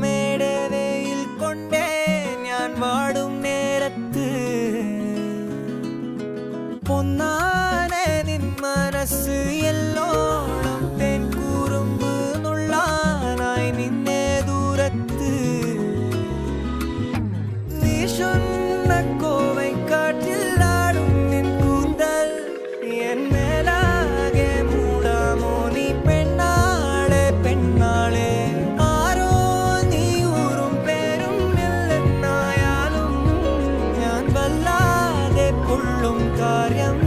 മേടവയിൽ കൊണ്ടേ ഞാൻ വാടും നേരത്ത് പൊന്നാനെ നിൻ മനസ്സ് എല്ലോളം തേൻ കൂറുമ്പ് നുള്ളാനായി നിന്നെ ദൂരത്ത് വീശുന്ന കോവൈ കാറ്റിലാടും നിൻ കൂന്തൽ എൻ മേലാകെ മൂടാമോ നീ പെണ്ണാളെ പെണ്ണാളെ ആരോ നീ ഊറും പേരും ഇല്ലെന്നായാലും ഞാൻ വല്ലാതെ പൊള്ളും കാര്യം